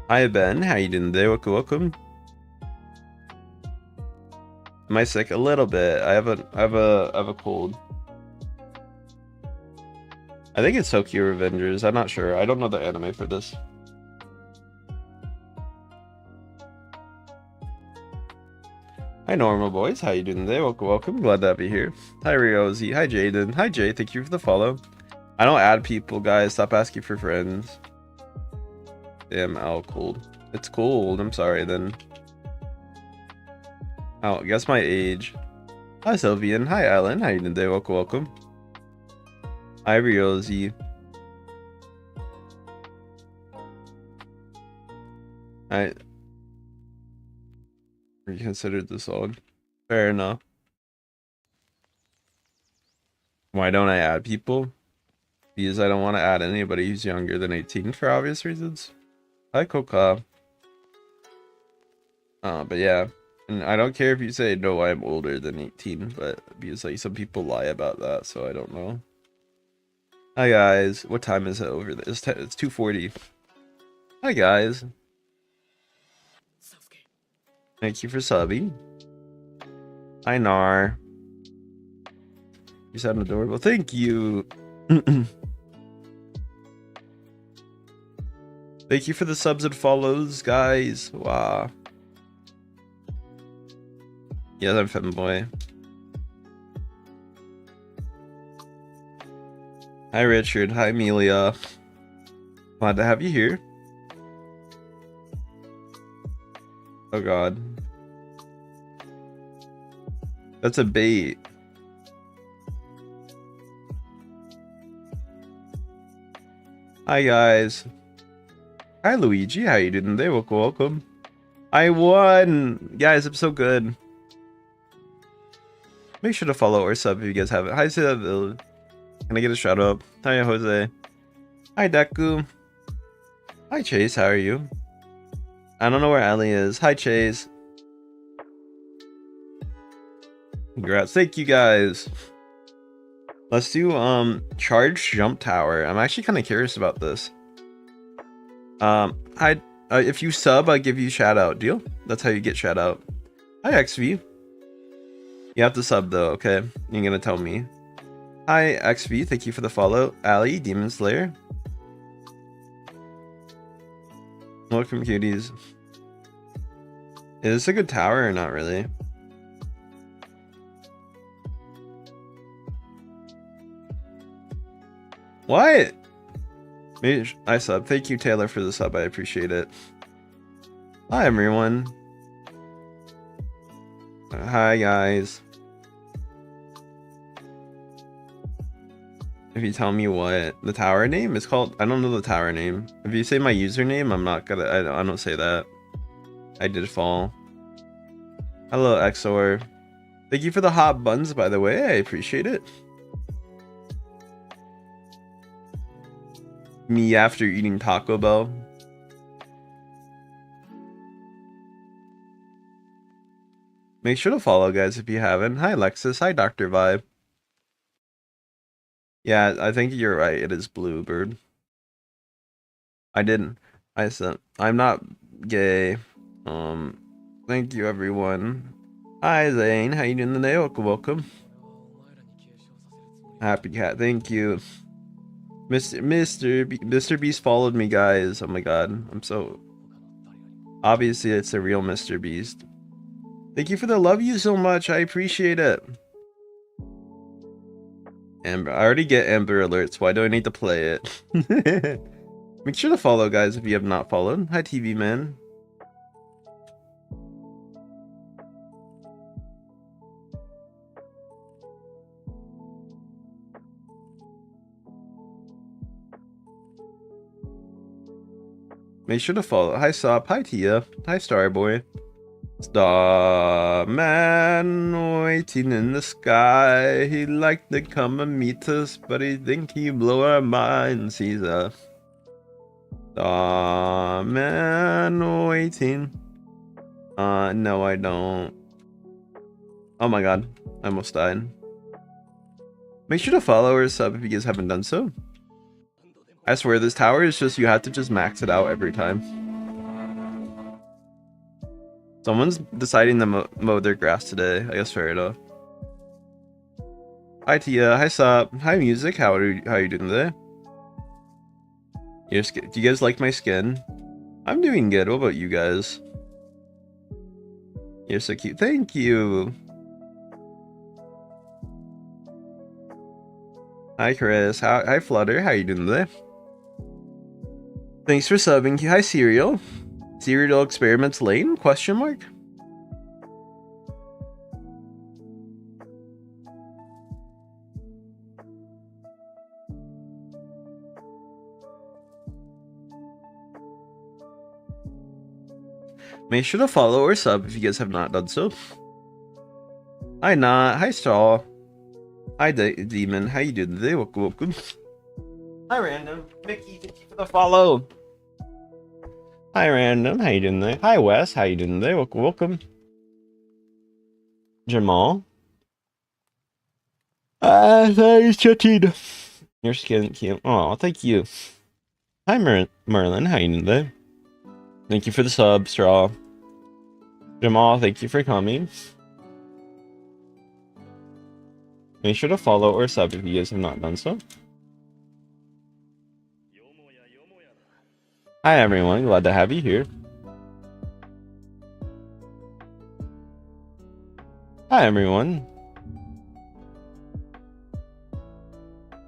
Hi, Ben. How you doing today? Welcome. Am I sick? A little bit. I have a cold. I think it's Tokyo Revengers. I'm not sure. I don't know the anime for this. Hi, normal boys. How you doing today? Welcome. Glad to have you here. Hi, Ryozi. Hi, Jaden. Hi, Jay. Thank you for the follow. I don't add people, guys. Stop asking for friends. Damn, ow, cold. It's cold. I'm sorry then. Oh, guess my age. Hi, Sylvian. Hi, Alan. How you doing today? Welcome, welcome. Hi, Riozi. I reconsidered the song. Fair enough. Why don't I add people? Because I don't want to add anybody who's younger than 18 for obvious reasons. Hi, Coca. But yeah. And I don't care if you say, no, I'm older than 18, but because like some people lie about that, so I don't know. Hi, guys. What time is it over there? It's 2:40. Hi, guys. Thank you for subbing. Hi, Nar. You sound adorable. Thank you. Thank you for the subs and follows, guys. Wow. Yes, I'm femboy. Hi, Richard. Hi, Amelia. Glad to have you here. Oh, God. That's a bait. Hi, guys. Hi, Luigi. How you doing today? Welcome, welcome. I won! Guys, I'm so good. Make sure to follow or sub if you guys haven't. Hi, Seville. Can I get a shout out? Hi, Jose. Hi, Deku. Hi, Chase. How are you? I don't know where Ali is. Hi, Chase. Congrats. Thank you, guys. Let's do charge jump tower. I'm actually kind of curious about this. Hi, if you sub, I'll give you shout out. Deal? That's how you get shout out. Hi, XV. You have to sub though, okay? You're gonna tell me. Hi, XV. Thank you for the follow. Ali, Demon Slayer. Welcome, cuties. Is this a good tower or not really? What? Maybe I sub. Thank you, Taylor, for the sub. I appreciate it. Hi, everyone. Hi, guys. If you tell me what the tower name is called, I don't know the tower name. If you say my username, I'm not gonna. I don't say that. I did fall. Hello, XOR. Thank you for the hot buns, by the way. I appreciate it. Me after eating Taco Bell. Make sure to follow, guys, if you haven't. Hi, Lexus. Hi, Dr. Vibe. Yeah, I think you're right. It is Bluebird. I didn't. I said I'm not gay. Thank you, everyone. Hi, Zane. How you doing today? Welcome, welcome. Happy Cat. Thank you. Mr. Beast followed me, guys. Oh my god. I'm so... Obviously, it's the real Mr. Beast. Thank you for the love you so much. I appreciate it. Amber. I already get Amber alerts. Why do I need to play it? Make sure to follow, guys, if you have not followed. Hi, TV man. Make sure to follow. Hi, Sop. Hi, Tia. Hi, Starboy. Starman waiting in the sky. He'd like to come and meet us, but he think he blow our minds. He's a Starman waiting. No, I don't. Oh my god, I almost died. Make sure to follow or sub if you guys haven't done so. I swear this tower is just, you have to just max it out every time. Someone's deciding to mow their grass today. I guess fair enough. Hi Tia, hi Sup, hi Music. How are you doing today? Do you guys like my skin? I'm doing good. What about you guys? You're so cute. Thank you. Hi, Chris. Hi, Flutter. How you doing today? Thanks for subbing. Hi, Serial. Serial Experiments Lane? Question mark? Make sure to follow or sub if you guys have not done so. Hi, Not. Hi, Straw. Hi, Demon. How you doing today? Welcome. Hi, Random. Mickey, thank you for the follow. Hi, Random. How you doing today? Hi, Wes. How you doing today? Welcome. Jamal. Thanks, chatting. Your skin cute. Oh, thank you. Hi, Merlin. How you doing today? Thank you for the sub, Straw. Jamal, thank you for coming. Make sure to follow or sub if you guys have not done so. Hi, everyone. Glad to have you here. Hi, everyone.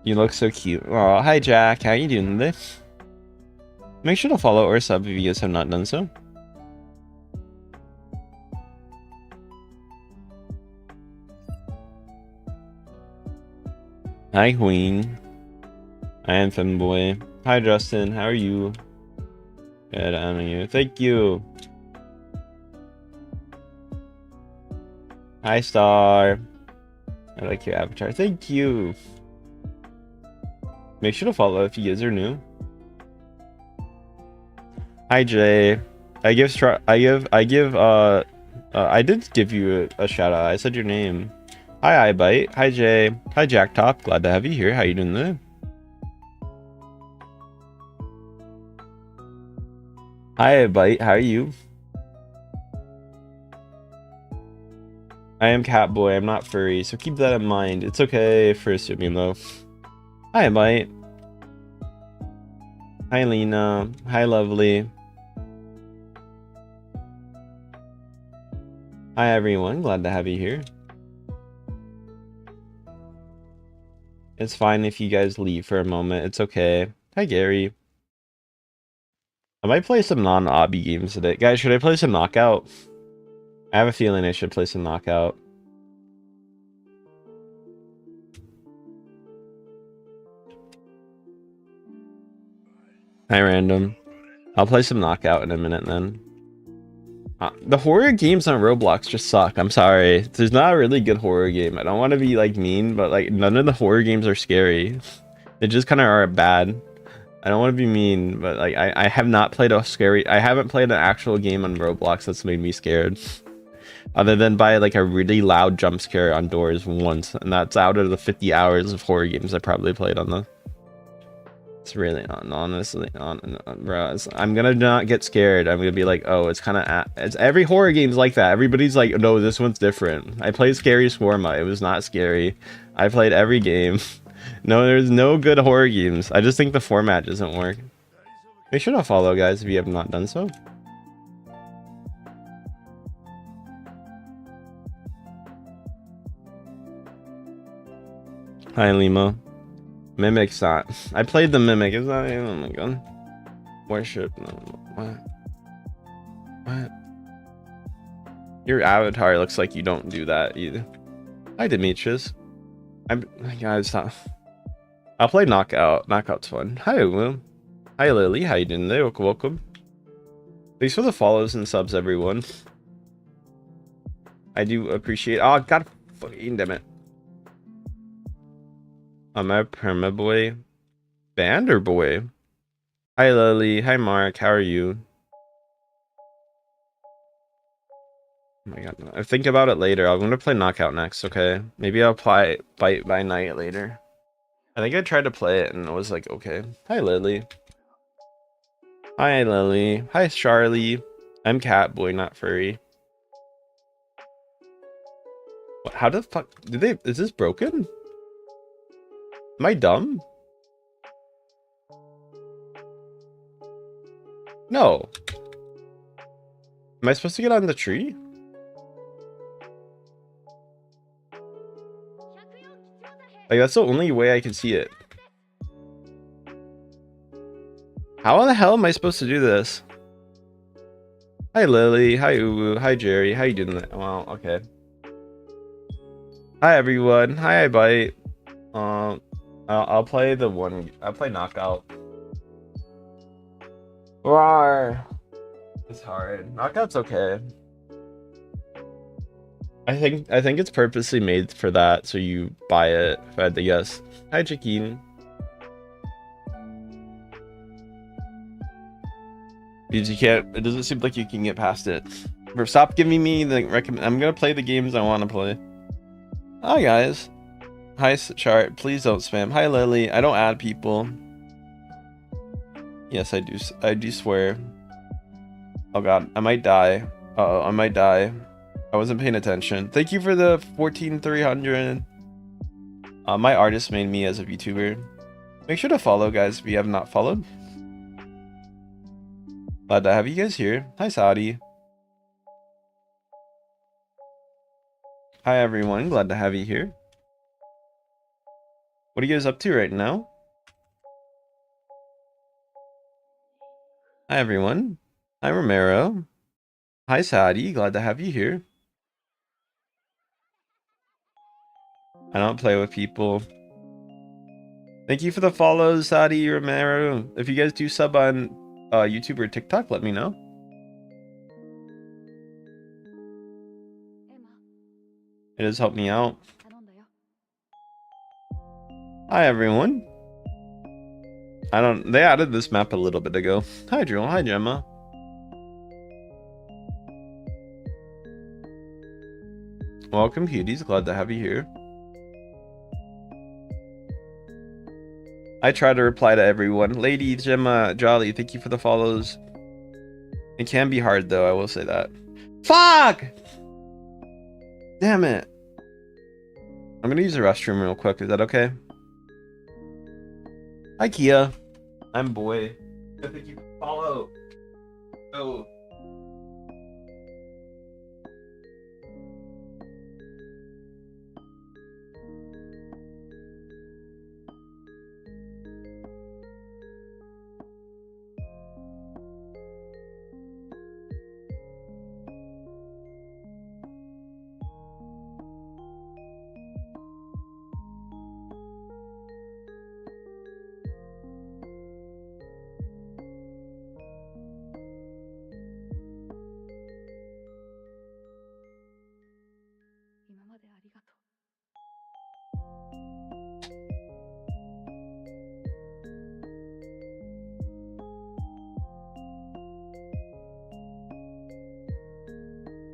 You look so cute. Oh, hi, Jack. How you doing today? Make sure to follow or sub if you guys have not done so. Hi, Queen. I am Femboy. Hi, Justin. How are you? Good, I'm you. Thank you. Hi, Star. I like your avatar. Thank you. Make sure to follow if you guys are new. Hi, Jay. I did give you a shout out. I said your name. Hi, iBite. Hi, Jay. Hi, Jacktop. Glad to have you here. How you doing today? Hi, iBite. How are you? I am Catboy. I'm not furry, so keep that in mind. It's okay for assuming though. Hi, iBite. Hi, Lena. Hi, Lovely. Hi, everyone. Glad to have you here. It's fine if you guys leave for a moment. It's okay. Hi, Gary. I might play some non-obby games today. Guys, should I play some Knockout? I have a feeling I should play some Knockout. Hi, Random. I'll play some Knockout in a minute then. The horror games on Roblox just suck. I'm sorry. There's not a really good horror game. I don't want to be like mean, but like none of the horror games are scary. They just kind of are bad. I don't want to be mean, but like I have not played a scary. I haven't played an actual game on Roblox that's made me scared, other than by like a really loud jump scare on doors once, and that's out of the 50 hours of horror games I probably played on the. It's really not, honestly, bro. I'm gonna not get scared. I'm gonna be like, oh, it's kind of, it's every horror game's like that. Everybody's like, no, this one's different. I played Scary Swarma. It was not scary. I played every game. No, there's no good horror games. I just think the format doesn't work. Make sure to follow, guys, if you have not done so. Hi, Lima. Mimic's not. I played the Mimic. It's not even. Oh my god. Worship. No, what? What? Your avatar looks like you don't do that either. Hi, Demetrius. Guys, stop. I'll play Knockout. Knockout's fun. Hi, Will. Hi, Lily. How you doing today? Welcome. Thanks for the follows and subs, everyone. I do appreciate. Oh, god fucking damn it. Am I perma boy? Band or boy? Hi, Lily. Hi, Mark. How are you? Oh my god. I think about it later. I'm gonna play Knockout next, okay? Maybe I'll play Fight by Night later. I think I tried to play it and it was like, okay. Hi, Lily. Hi, Lily. Hi, Charlie. I'm Catboy, not furry. What, how the fuck did they? Is this broken? Am I dumb? No. Am I supposed to get on the tree? Like, that's the only way I can see it. How the hell am I supposed to do this? Hi, Lily. Hi, Uwu. Hi, Jerry. How you doing? Well, okay. Hi, everyone. Hi, I bite. I'll play the one. I'll play Knockout. Rawr. It's hard. Knockout's okay. I think it's purposely made for that, so you buy it. If I had to guess. Hi, Chiquine. Because you can't. It doesn't seem like you can get past it. Stop giving me the recommend. I'm gonna play the games I want to play. Hi, guys. Hi, Chart. Please don't spam. Hi, Lily. I don't add people. Yes, I do. I do swear. Oh God, I might die. Uh-oh, I might die. I wasn't paying attention. Thank you for the 14,300. My artist made me as a VTuber. Make sure to follow, guys, if you have not followed. Glad to have you guys here. Hi, Saudi. Hi, everyone. Glad to have you here. What are you guys up to right now? Hi, everyone. Hi, Romero. Hi, Saudi. Glad to have you here. I don't play with people. Thank you for the follows, Saudi, Romero. If you guys do sub on YouTube or TikTok, let me know. It has helped me out. Hi, everyone. They added this map a little bit ago. Hi, Jewel. Hi, Gemma. Welcome, cuties. Glad to have you here. I try to reply to everyone. Lady, Gemma, Jolly, thank you for the follows. It can be hard, though. I will say that. Fuck! Damn it. I'm gonna use the restroom real quick. Is that okay? Hi, Kia. I'm boy. Thank you for the follow. Oh.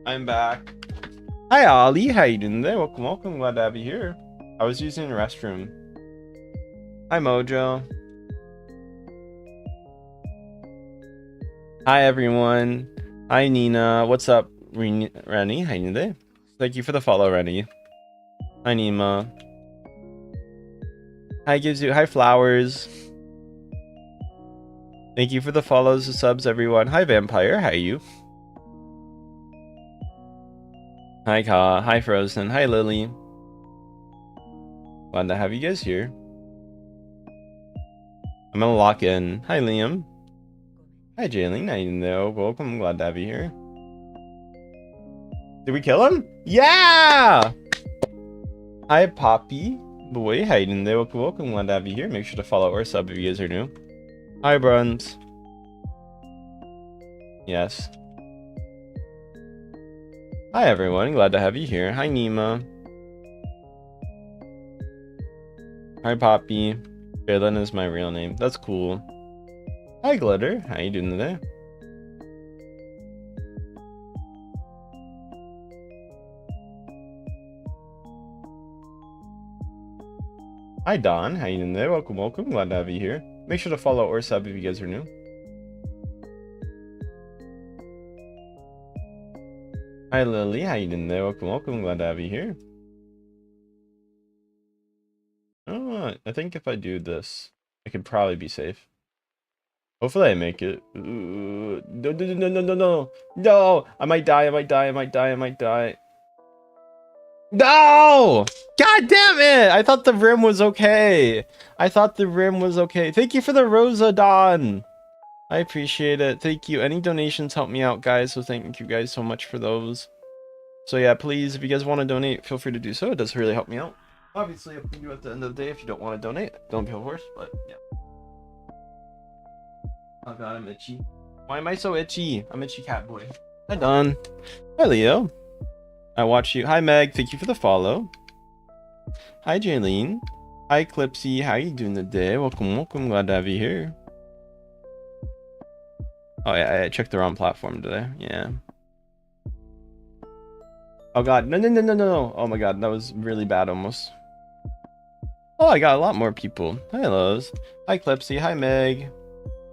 I'm back. Hi, Ollie. How you doing today? Welcome, welcome. Glad to have you here. I was using the restroom. Hi, Mojo. Hi, everyone. Hi, Nina. What's up, Rennie? How you doing today? Thank you for the follow, Rennie. Hi, Nima. Hi, gives you. Hi, Flowers. Thank you for the follows and subs, everyone. Hi, Vampire. How are you? Hi, Ka. Hi, Frozen. Hi, Lily. Glad to have you guys here. I'm gonna lock in. Hi, Liam. Hi, Jayleen. How you doing there? Welcome. Glad to have you here. Did we kill him? Yeah! Hi, Poppy. Boy, how you doing there? Welcome, welcome. Glad to have you here. Make sure to follow or sub if you guys are new. Hi, Bruns. Yes. Hi, everyone. Glad to have you here. Hi, Nima. Hi, Poppy. Jalen is my real name. That's cool. Hi, Glitter. How you doing today? Hi, Don. How you doing today? Welcome, welcome. Glad to have you here. Make sure to follow or sub if you guys are new. Hi, Lily. How you doing today? Welcome, welcome. Glad to have you here. Oh, I think if I do this, I can probably be safe. Hopefully I make it. Ooh, no, no, no, no, no, no, no. I might die. I might die. I might die. I might die. No! God damn it! I thought the rim was okay. I thought the rim was okay. Thank you for the Rosa Dawn. I appreciate it. Thank you. Any donations help me out, guys. So thank you guys so much for those. So yeah, please, if you guys want to donate, feel free to do so. It does really help me out. Obviously, up to you at the end of the day. If you don't want to donate, don't feel forced. But yeah. Oh god, I'm itchy. Why am I so itchy? I'm itchy cat boy. Hi Don. Hi Leo. I watch you. Hi Meg. Thank you for the follow. Hi Jaylene. Hi Clipsy. How you doing today? Welcome, welcome. Glad to have you here. Oh yeah, I checked the wrong platform today. Yeah. Oh god, no. Oh my god, that was really bad almost. Oh, I got a lot more people. Hi Lowe's. Hi Clipsy. Hi Meg.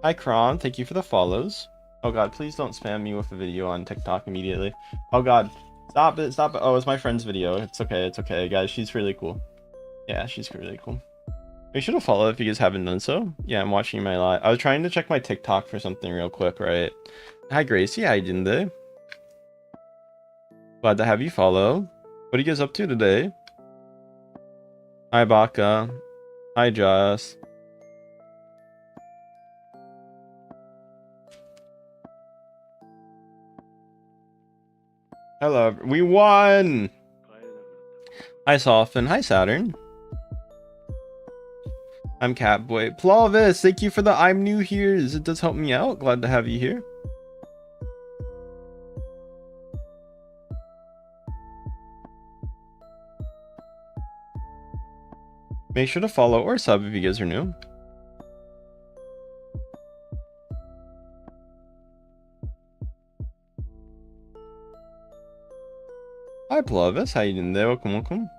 Hi Kron. Thank you for the follows. Oh god, please don't spam me with a video on TikTok immediately. Oh god. Stop it, stop it. Oh, it's my friend's video. It's okay, guys. She's really cool. Yeah, she's really cool. Make sure to follow if you guys haven't done so. Yeah, I'm watching my live. I was trying to check my TikTok for something real quick, right? Hi Gracie, how you doing today? Glad to have you follow. What are you guys up to today? Hi Baka. Hi Joss. Hello, we won! Hi Soften. Hi Saturn. I'm Catboy. Plovis, thank you for the I'm new here. It does help me out. Glad to have you here. Make sure to follow or sub if you guys are new. Hi Plovis, how you doing there? Welcome, welcome.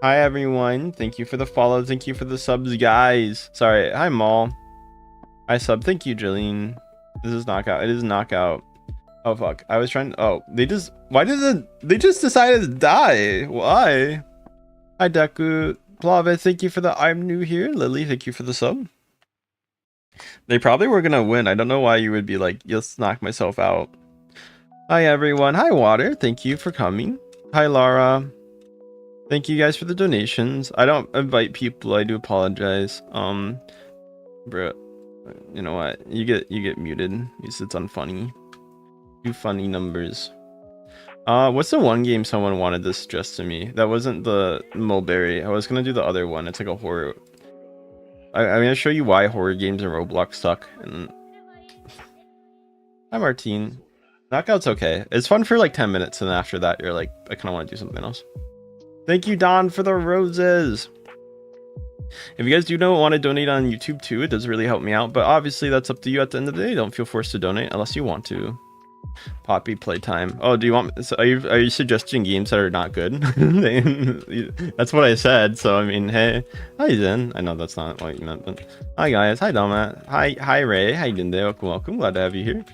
Hi everyone, thank you for the follow, thank you for the subs, guys. Sorry, hi Maul. Hi sub, thank you Jillian. This is knockout, it is knockout. Oh fuck, I was trying to, oh, they just decided to die. Why? Hi Deku. Plave, thank you for the I'm new here. Lily, thank you for the sub. They probably were gonna win. I don't know why you would be like, just knock myself out. Hi everyone. Hi Water, thank you for coming. Hi Lara. Thank you guys for the donations. I don't invite people, I do apologize. Bro, you know what? You get muted because it's unfunny. Do funny numbers. What's the one game someone wanted to suggest to me? That wasn't the Mulberry. I was gonna do the other one. It's like a horror. I'm gonna show you why horror games in Roblox suck. And hi Martine. Knockout's okay. It's fun for like 10 minutes, and after that, you're like, I kind of want to do something else. Thank you, Don, for the roses. If you guys do want to donate on YouTube too, it does really help me out. But obviously, that's up to you at the end of the day. Don't feel forced to donate unless you want to. Poppy playtime. Oh, do you want? So are you suggesting games that are not good? That's what I said. So I mean, hey, hi Zen. I know that's not what you meant, but hi guys. Hi Dama. Hi Ray. How you doing there? Welcome. Glad to have you here.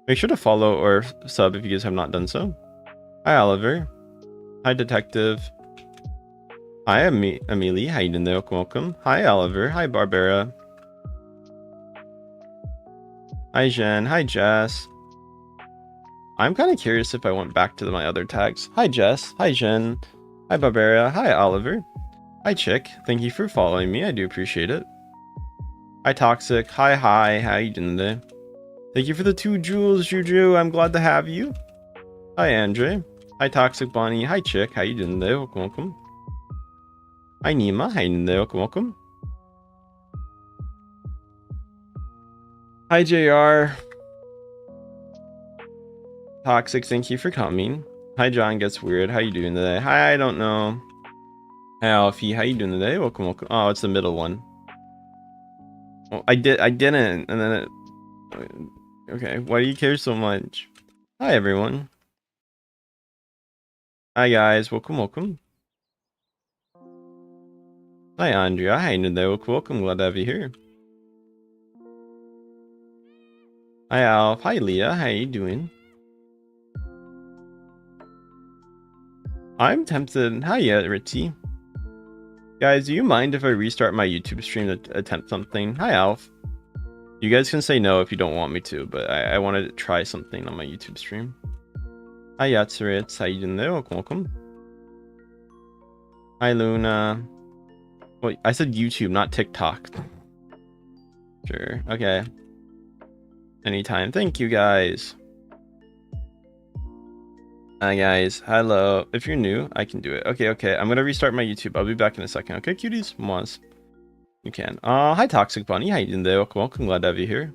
Make sure to follow or sub if you guys have not done so. Hi Oliver. Hi Detective. Hi Amelie. How you doing there? Welcome. Hi Oliver. Hi Barbara. Hi Jen. Hi Jess. I'm kind of curious if I went back to my other tags. Hi Jess. Hi Jen. Hi Barbara. Hi Oliver. Hi Chick. Thank you for following me. I do appreciate it. Hi Toxic. Hi. How you doing today? Thank you for the 2 jewels, Juju. I'm glad to have you. Hi Andre. Hi Toxic Bonnie. Hi Chick. How you doing today? Welcome. Hi Nima. How you doing today? Welcome. Hi JR. Toxic, thank you for coming. Hi John Gets Weird. How you doing today? Hi, I don't know. Hi Alfie. How you doing today? Welcome. Oh, it's the middle one. Oh, I didn't. And then it... Okay, why do you care so much? Hi everyone. Hi guys, welcome. Hi Andrea, how you doing there? Welcome, glad to have you here. Hi Alf, hi Leah, how you doing? I'm tempted. Hi Ritzy. Guys, do you mind if I restart my YouTube stream to attempt something? Hi Alf. You guys can say no if you don't want me to, but I wanted to try something on my YouTube stream. Hi Yatsuritz, how you doing there? Welcome. Hi Luna. Well, I said YouTube, not TikTok. Sure. Okay. Anytime. Thank you guys. Hi guys. Hello. If you're new, I can do it. Okay. I'm gonna restart my YouTube. I'll be back in a second. Okay, cuties? Once. You can. Hi Toxic Bunny. How you doing there? Welcome. Glad to have you here.